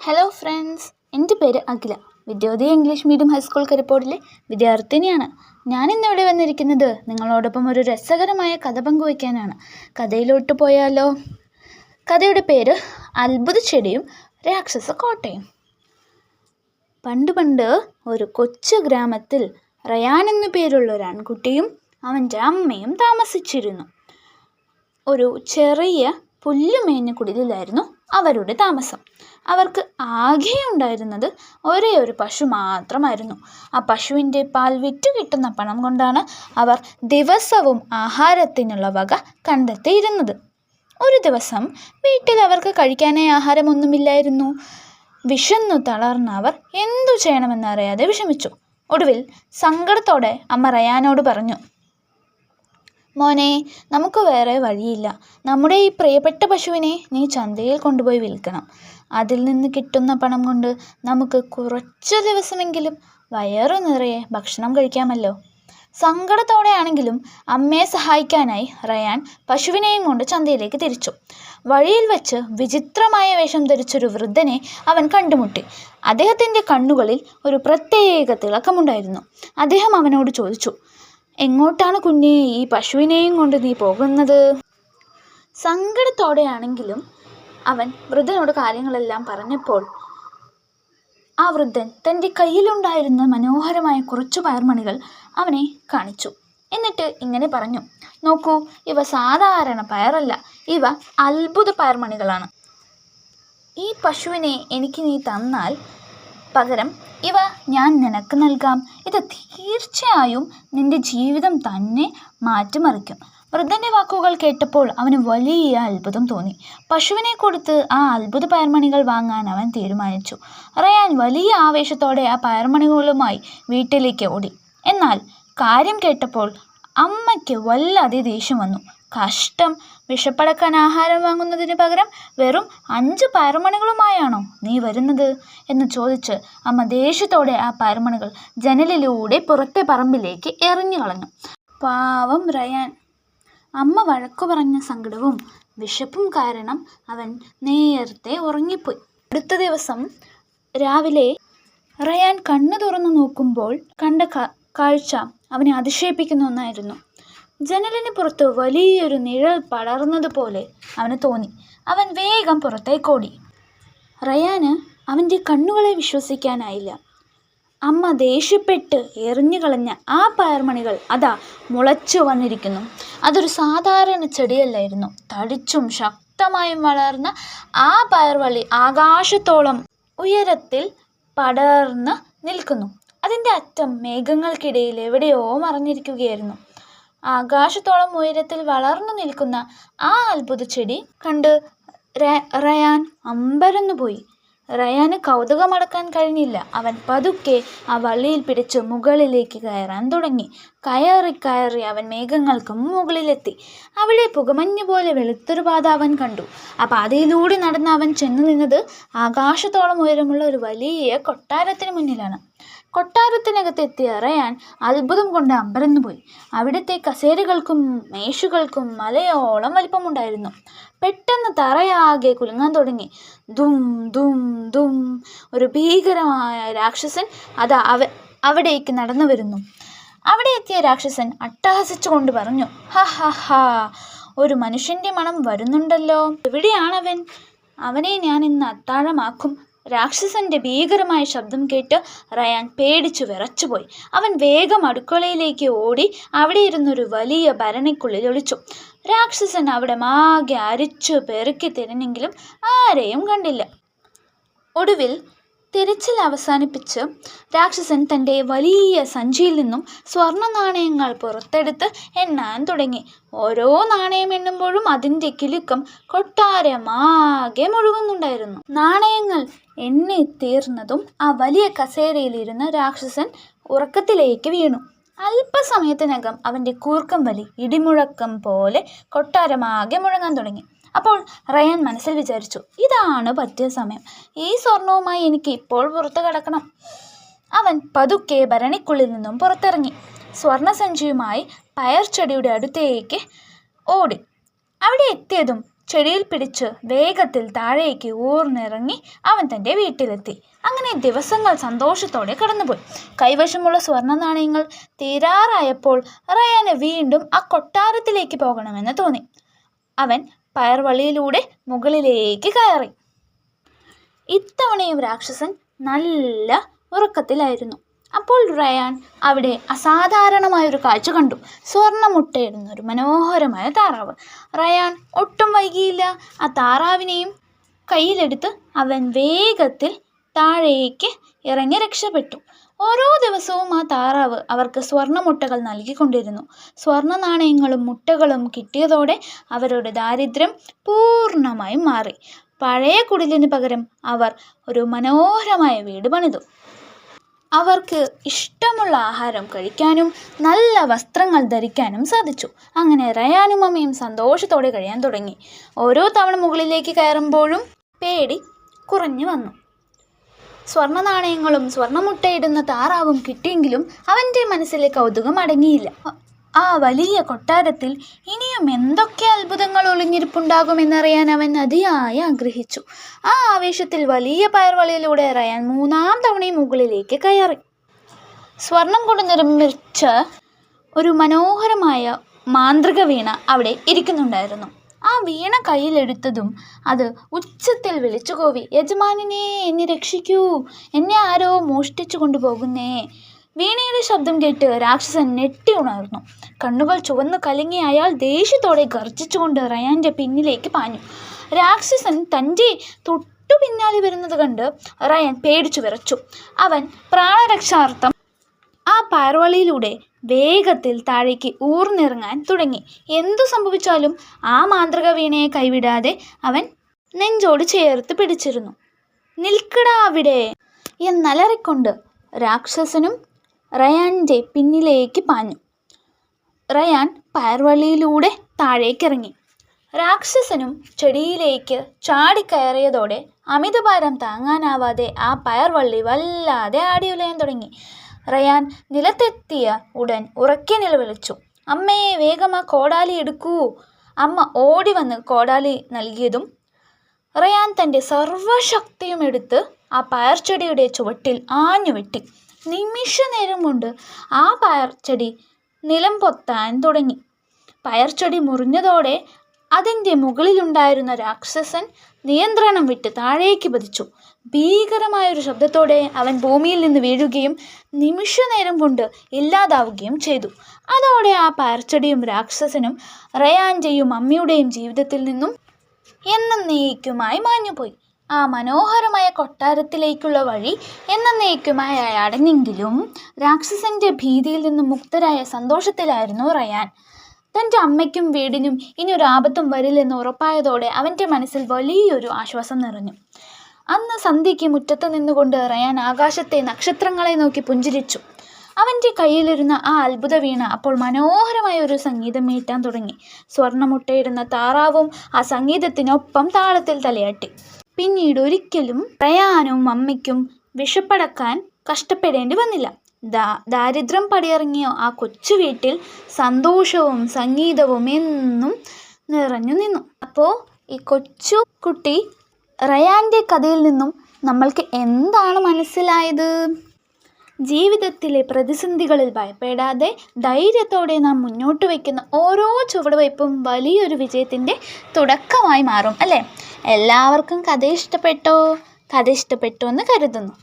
Hello friends, എൻ്റെ പേര് അഖില. Vidyodaya English medium high school കരിപ്പോടിലെ വിദ്യാർത്ഥിനിയാണ്. ഞാനിന്നിവിടെ വന്നിരിക്കുന്നത് നിങ്ങളോടൊപ്പം ഒരു രസകരമായ കഥ പങ്കുവയ്ക്കാനാണ്. കഥയിലോട്ട് പോയാലോ? കഥയുടെ പേര് അത്ഭുത ചെടിയും രാക്ഷസ കോട്ടയും. പണ്ട് ഒരു കൊച്ചു ഗ്രാമത്തിൽ റയാൻ എന്നു പേരുള്ള ഒരു ആൺകുട്ടിയും അവൻ്റെ അമ്മയും താമസിച്ചിരുന്നു. ഒരു ചെറിയ പുല്ലുമേഞ്ഞ കുടിലായിരുന്നു അവരുടെ താമസം. അവർക്ക് ആകെ ഉണ്ടായിരുന്നത് ഒരേ ഒരു പശു മാത്രമായിരുന്നു. ആ പശുവിൻ്റെ പാൽ വിറ്റ് കിട്ടുന്ന പണം കൊണ്ടാണ് അവർ ദിവസവും ആഹാരത്തിനുള്ള വക കണ്ടെത്തിയിരുന്നത്. ഒരു ദിവസം വീട്ടിൽ അവർക്ക് കഴിക്കാനായി ആഹാരമൊന്നുമില്ലായിരുന്നു. വിശന്നു തളർന്ന അവർ എന്തു ചെയ്യണമെന്നറിയാതെ വിഷമിച്ചു. ഒടുവിൽ സങ്കടത്തോടെ അമ്മ റയാനോട് പറഞ്ഞു, മോനെ, നമുക്ക് വേറെ വഴിയില്ല. നമ്മുടെ ഈ പ്രിയപ്പെട്ട പശുവിനെ നീ ചന്തയിൽ കൊണ്ടുപോയി വിൽക്കണം. അതിൽ നിന്ന് കിട്ടുന്ന പണം കൊണ്ട് നമുക്ക് കുറച്ച് ദിവസമെങ്കിലും വയറു നിറയെ ഭക്ഷണം കഴിക്കാമല്ലോ. സങ്കടത്തോടെയാണെങ്കിലും അമ്മയെ സഹായിക്കാനായി റയാൻ പശുവിനെയും കൊണ്ട് ചന്തയിലേക്ക് തിരിച്ചു. വഴിയിൽ വെച്ച് വിചിത്രമായ വേഷം ധരിച്ചൊരു വൃദ്ധനെ അവൻ കണ്ടുമുട്ടി. അദ്ദേഹത്തിൻ്റെ കണ്ണുകളിൽ ഒരു പ്രത്യേക തിളക്കമുണ്ടായിരുന്നു. അദ്ദേഹം അവനോട് ചോദിച്ചു, എങ്ങോട്ടാണ് കുഞ്ഞേ ഈ പശുവിനെയും കൊണ്ട് നീ പോകുന്നത്? സങ്കടത്തോടെയാണെങ്കിലും അവൻ വൃദ്ധനോട് കാര്യങ്ങളെല്ലാം പറഞ്ഞപ്പോൾ ആ വൃദ്ധൻ തൻ്റെ കയ്യിലുണ്ടായിരുന്ന മനോഹരമായ കുറച്ചു പയർമണികൾ അവനെ കാണിച്ചു. എന്നിട്ട് ഇങ്ങനെ പറഞ്ഞു, നോക്കൂ, ഇവ സാധാരണ പയറല്ല, ഇവ അത്ഭുത പയർമണികളാണ്. ഈ പശുവിനെ എനിക്ക് നീ തന്നാൽ പകരം ഇവ ഞാൻ നിനക്ക് നൽകാം. ഇത് തീർച്ചയായും നിന്റെ ജീവിതം തന്നെ മാറ്റിമറിക്കും. വൃദ്ധൻ്റെ വാക്കുകൾ കേട്ടപ്പോൾ അവന് വലിയ അത്ഭുതം തോന്നി. പശുവിനെ കൊടുത്ത് ആ അത്ഭുത പയർമണികൾ വാങ്ങാൻ അവൻ തീരുമാനിച്ചു. റയാൻ വലിയ ആവേശത്തോടെ ആ പയർമണികളുമായി വീട്ടിലേക്ക് ഓടി. എന്നാൽ കാര്യം കേട്ടപ്പോൾ അമ്മയ്ക്ക് വല്ലാതെ ദേഷ്യം വന്നു. കഷ്ടം, വിശപ്പടക്കാൻ ആഹാരം വാങ്ങുന്നതിന് പകരം വെറും 5 പയർമണികളുമായാണോ നീ വരുന്നത് എന്ന് ചോദിച്ച് അമ്മ ദേഷ്യത്തോടെ ആ പയർമണികൾ ജനലിലൂടെ പുറത്തെ പറമ്പിലേക്ക് എറിഞ്ഞു കളഞ്ഞു. പാവം റയാൻ. അമ്മ വഴക്കു പറഞ്ഞ സങ്കടവും വിശപ്പും കാരണം അവൻ നേരത്തെ ഉറങ്ങിപ്പോയി. അടുത്ത ദിവസം രാവിലെ റയാൻ കണ്ണു തുറന്നു നോക്കുമ്പോൾ കണ്ട കാഴ്ച അവനെ അതിശയിപ്പിക്കുന്ന ഒന്നായിരുന്നു. ജനലിന് പുറത്ത് വലിയൊരു നിഴൽ പടർന്നതുപോലെ അവന് തോന്നി. അവൻ വേഗം പുറത്തേക്കോടി. റയാന് അവൻ്റെ കണ്ണുകളെ വിശ്വസിക്കാനായില്ല. അമ്മ ദേഷ്യപ്പെട്ട് എറിഞ്ഞു കളഞ്ഞ ആ പയർമണികൾ അതാ മുളച്ചു വന്നിരിക്കുന്നു. അതൊരു സാധാരണ ചെടിയല്ലായിരുന്നു. തടിച്ചും ശക്തമായും വളർന്ന ആ പയർവള്ളി ആകാശത്തോളം ഉയരത്തിൽ പടർന്ന് നിൽക്കുന്നു. അതിൻ്റെ അറ്റം മേഘങ്ങൾക്കിടയിൽ എവിടെയോ മറഞ്ഞിരിക്കുകയായിരുന്നു. ആകാശത്തോളം ഉയരത്തിൽ വളർന്നു നിൽക്കുന്ന ആ അത്ഭുത ചെടി കണ്ട് റയാൻ അമ്പരന്നുപോയി. റയാന് കൗതുകമടക്കാൻ കഴിഞ്ഞില്ല. അവൻ പതുക്കെ ആ വള്ളിയിൽ പിടിച്ച് മുകളിലേക്ക് കയറാൻ തുടങ്ങി. കയറി അവൻ മേഘങ്ങൾക്ക് മുകളിലെത്തി. അവിടെ പുകമഞ്ഞ് പോലെ വെളുത്തൊരു പാത അവൻ കണ്ടു. ആ പാതയിലൂടെ നടന്ന് അവൻ ചെന്നു നിന്നത് ആകാശത്തോളം ഉയരമുള്ള ഒരു വലിയ കൊട്ടാരത്തിന് മുന്നിലാണ്. കൊട്ടാരത്തിനകത്തെത്തിയ റയാൻ അത്ഭുതം കൊണ്ട് അമ്പരന്നുപോയി. അവിടുത്തെ കസേരകൾക്കും മേശുകൾക്കും മലയോളം വലിപ്പമുണ്ടായിരുന്നു. പെട്ടെന്ന് തറയാകെ കുലുങ്ങാൻ തുടങ്ങി. ദും ദും ദും. ഒരു ഭീകരമായ രാക്ഷസൻ അതാ അവിടേക്ക് നടന്നു വരുന്നു. അവിടെ എത്തിയ രാക്ഷസൻ അട്ടഹസിച്ചുകൊണ്ട് പറഞ്ഞു, ഹ ഹ ഹാ, ഒരു മനുഷ്യൻ്റെ മണം വരുന്നുണ്ടല്ലോ. എവിടെയാണവൻ? അവനെ ഞാൻ ഇന്ന് അത്താഴമാക്കും. രാക്ഷസന്റെ ഭീകരമായ ശബ്ദം കേട്ട് റയാൻ പേടിച്ചു വിറച്ചുപോയി. അവൻ വേഗം അടുക്കളയിലേക്ക് ഓടി അവിടെ ഇരുന്നൊരു വലിയ ഭരണിക്കുള്ളിൽ ഒളിച്ചു. രാക്ഷസൻ അവിടെ ആകെ അരിച്ചു പെറുക്കി തിരഞ്ഞെങ്കിലും ആരെയും കണ്ടില്ല. ഒടുവിൽ തിരച്ചിൽ അവസാനിപ്പിച്ച് രാക്ഷസൻ തൻ്റെ വലിയ സഞ്ചിയിൽ നിന്നും സ്വർണ്ണ നാണയങ്ങൾ പുറത്തെടുത്ത് എണ്ണാൻ തുടങ്ങി. ഓരോ നാണയം എണ്ണുമ്പോഴും അതിൻ്റെ കിലുക്കം കൊട്ടാരമാകെ മുഴുകുന്നുണ്ടായിരുന്നു. നാണയങ്ങൾ എണ്ണി തീർന്നതും ആ വലിയ കസേരയിലിരുന്ന് രാക്ഷസൻ ഉറക്കത്തിലേക്ക് വീണു. അല്പസമയത്തിനകം അവൻ്റെ കൂർക്കം വലി ഇടിമുഴക്കം പോലെ കൊട്ടാരമാകെ മുഴങ്ങാൻ തുടങ്ങി. അപ്പോൾ റയാൻ മനസ്സിൽ വിചാരിച്ചു, ഇതാണ് പറ്റിയ സമയം. ഈ സ്വർണവുമായി എനിക്ക് ഇപ്പോൾ പുറത്ത് കടക്കണം. അവൻ പതുക്കെ ഭരണിക്കുള്ളിൽ നിന്നും പുറത്തിറങ്ങി. സ്വർണസഞ്ചിയുമായി പയർ ചെടിയുടെ അടുത്തേക്ക് ഓടി. അവിടെ എത്തിയതും ചെടിയിൽ പിടിച്ച് വേഗത്തിൽ താഴേക്ക് ഊർന്നിറങ്ങി അവൻ തൻ്റെ വീട്ടിലെത്തി. അങ്ങനെ ദിവസങ്ങൾ സന്തോഷത്തോടെ കടന്നുപോയി. കൈവശമുള്ള സ്വർണ്ണ നാണയങ്ങൾ തീരാറായപ്പോൾ റയാന് വീണ്ടും ആ കൊട്ടാരത്തിലേക്ക് പോകണമെന്ന് തോന്നി. അവൻ പയർവള്ളിയിലൂടെ മുകളിലേക്ക് കയറി. ഇത്തവണയും രാക്ഷസൻ നല്ല ഉറക്കത്തിലായിരുന്നു. അപ്പോൾ റയാൻ അവിടെ അസാധാരണമായൊരു കാഴ്ച കണ്ടു. സ്വർണ്ണമുട്ടയിടുന്ന ഒരു മനോഹരമായ താറാവ്. റയാൻ ഒട്ടും വൈകിയില്ല. ആ താറാവിനെയും കയ്യിലെടുത്ത് അവൻ വേഗത്തിൽ താഴേക്ക് ഇറങ്ങി രക്ഷപ്പെട്ടു. ഓരോ ദിവസവും ആ താറാവ് അവർക്ക് സ്വർണ്ണമുട്ടകൾ നൽകിക്കൊണ്ടിരുന്നു. സ്വർണ്ണ നാണയങ്ങളും മുട്ടകളും കിട്ടിയതോടെ അവരുടെ ദാരിദ്ര്യം പൂർണ്ണമായും മാറി. പഴയ കുടിലിന് പകരം അവർ ഒരു മനോഹരമായ വീട് പണിതു. അവർക്ക് ഇഷ്ടമുള്ള ആഹാരം കഴിക്കാനും നല്ല വസ്ത്രങ്ങൾ ധരിക്കാനും സാധിച്ചു. അങ്ങനെ റയാനും അമ്മയും സന്തോഷത്തോടെ കഴിയാൻ തുടങ്ങി. ഓരോ തവണ മുകളിലേക്ക് കയറുമ്പോഴും പേടി കുറഞ്ഞു വന്നു. സ്വർണ്ണ നാണയങ്ങളും സ്വർണ്ണമുട്ടയിടുന്ന താറാവും കിട്ടിയെങ്കിലും അവൻ്റെ മനസ്സിലെ കൗതുകം അടങ്ങിയില്ല. ആ വലിയ കൊട്ടാരത്തിൽ ഇനിയും എന്തൊക്കെ അത്ഭുതങ്ങൾ ഒളിഞ്ഞിരിപ്പുണ്ടാകുമെന്നറിയാൻ അവൻ അതിയായി ആഗ്രഹിച്ചു. ആ ആവേശത്തിൽ വലിയ പയർവളിയിലൂടെ റയാൻ 3-ാം തവണയും മുകളിലേക്ക് കയറി. സ്വർണം കൊണ്ട് നിർമ്മിച്ച ഒരു മനോഹരമായ മാന്ത്രിക വീണ അവിടെ ഇരിക്കുന്നുണ്ടായിരുന്നു. ആ വീണ കയ്യിലെടുത്തതും അത് ഉച്ചത്തിൽ വിളിച്ചുകൂവി, യജമാനനെ, എന്നെ രക്ഷിക്കൂ, എന്നെ ആരോ മോഷ്ടിച്ചു കൊണ്ടുപോകുന്നേ. വീണയുടെ ശബ്ദം കേട്ട് രാക്ഷസൻ ഞെട്ടി ഉണർന്നു. കണ്ണുകൾ ചുവന്നു കലങ്ങി അയാൾ ദേഷ്യത്തോടെ ഗർജിച്ചുകൊണ്ട് റയാൻ്റെ പിന്നിലേക്ക് പാഞ്ഞു. രാക്ഷസൻ തൻ്റെ തൊട്ടു പിന്നാലെ വരുന്നത് കണ്ട് റയാൻ പേടിച്ചു വിറച്ചു. അവൻ പ്രാണരക്ഷാർത്ഥം ആ പയർവളിയിലൂടെ വേഗത്തിൽ താഴേക്ക് ഊർന്നിറങ്ങാൻ തുടങ്ങി. എന്തു സംഭവിച്ചാലും ആ മാന്ത്രിക വീണയെ കൈവിടാതെ അവൻ നെഞ്ചോട് ചേർത്ത് പിടിച്ചിരുന്നു. നിൽക്കടാ അവിടെ എന്നലറിക്കൊണ്ട് രാക്ഷസനും റയാൻ്റെ പിന്നിലേക്ക് പാഞ്ഞു. റയാൻ പയർവള്ളിയിലൂടെ താഴേക്കിറങ്ങി. രാക്ഷസനും ചെടിയിലേക്ക് ചാടിക്കയറിയതോടെ അമിതഭാരം താങ്ങാനാവാതെ ആ പയർവള്ളി വല്ലാതെ ആടിയുലയാൻ തുടങ്ങി. റയാൻ നിലത്തെത്തിയ ഉടൻ ഉറക്കെ നിലവിളിച്ചു, അമ്മേ, വേഗം ആ കോടാലി എടുക്കൂ. അമ്മ ഓടി വന്ന് കോടാലി നൽകിയതും റയാൻ തൻ്റെ സർവ്വശക്തിയും എടുത്ത് ആ പയർച്ചെടിയുടെ ചുവട്ടിൽ ആഞ്ഞുവെട്ടി. നിമിഷ നേരം കൊണ്ട് ആ പയർച്ചെടി നിലം പൊത്താൻ തുടങ്ങി. പയർച്ചെടി മുറിഞ്ഞതോടെ അതിൻ്റെ മുകളിലുണ്ടായിരുന്ന രാക്ഷസൻ നിയന്ത്രണം വിട്ട് താഴേക്ക് പതിച്ചു. ഭീകരമായൊരു ശബ്ദത്തോടെ അവൻ ഭൂമിയിൽ നിന്ന് വീഴുകയും നിമിഷ നേരം കൊണ്ട് ഇല്ലാതാവുകയും ചെയ്തു. അതോടെ ആ പയർച്ചെടിയും രാക്ഷസനും റയാൻ്റെയും അമ്മയുടെയും ജീവിതത്തിൽ നിന്നും എന്നേക്കുമായി മാഞ്ഞുപോയി. ആ മനോഹരമായ കൊട്ടാരത്തിലേക്കുള്ള വഴി എന്നേക്കുമായി അടഞ്ഞെങ്കിലും രാക്ഷസന്റെ ഭീതിയിൽ നിന്നും മുക്തരായ സന്തോഷത്തിലായിരുന്നു റയാൻ. തൻ്റെ അമ്മയ്ക്കും വീടിനും ഇനി ഒരു ആപത്തും വരില്ലെന്ന് ഉറപ്പായതോടെ അവൻ്റെ മനസ്സിൽ വലിയൊരു ആശ്വാസം നിറഞ്ഞു. അന്ന് സന്ധ്യയ്ക്ക് മുറ്റത്ത് നിന്നുകൊണ്ട് റയാൻ ആകാശത്തെ നക്ഷത്രങ്ങളെ നോക്കി പുഞ്ചിരിച്ചു. അവൻ്റെ കയ്യിലിരുന്ന ആ അത്ഭുത വീണ അപ്പോൾ മനോഹരമായ ഒരു സംഗീതം മീട്ടാൻ തുടങ്ങി. സ്വർണ്ണമുട്ടയിടുന്ന താറാവും ആ സംഗീതത്തിനൊപ്പം താളത്തിൽ തലയാട്ടി. പിന്നീട് ഒരിക്കലും റയാനും അമ്മയ്ക്കും വിശപ്പടക്കാൻ കഷ്ടപ്പെടേണ്ടി വന്നില്ല. ദാരിദ്ര്യം പടിയിറങ്ങിയ ആ കൊച്ചു വീട്ടിൽ സന്തോഷവും സംഗീതവും എന്നും നിറഞ്ഞു നിന്നു. അപ്പോൾ ഈ കൊച്ചു കുട്ടി റയാൻ്റെ കഥയിൽ നിന്നും നമ്മൾക്ക് എന്താണ് മനസ്സിലായത്? ജീവിതത്തിലെ പ്രതിസന്ധികളിൽ ഭയപ്പെടാതെ ധൈര്യത്തോടെ നാം മുന്നോട്ട് വയ്ക്കുന്ന ഓരോ ചുവടുവയ്പ്പും വലിയൊരു വിജയത്തിൻ്റെ തുടക്കമായി മാറും, അല്ലേ? എല്ലാവർക്കും കഥ ഇഷ്ടപ്പെട്ടോ എന്ന് കരുതുന്നു.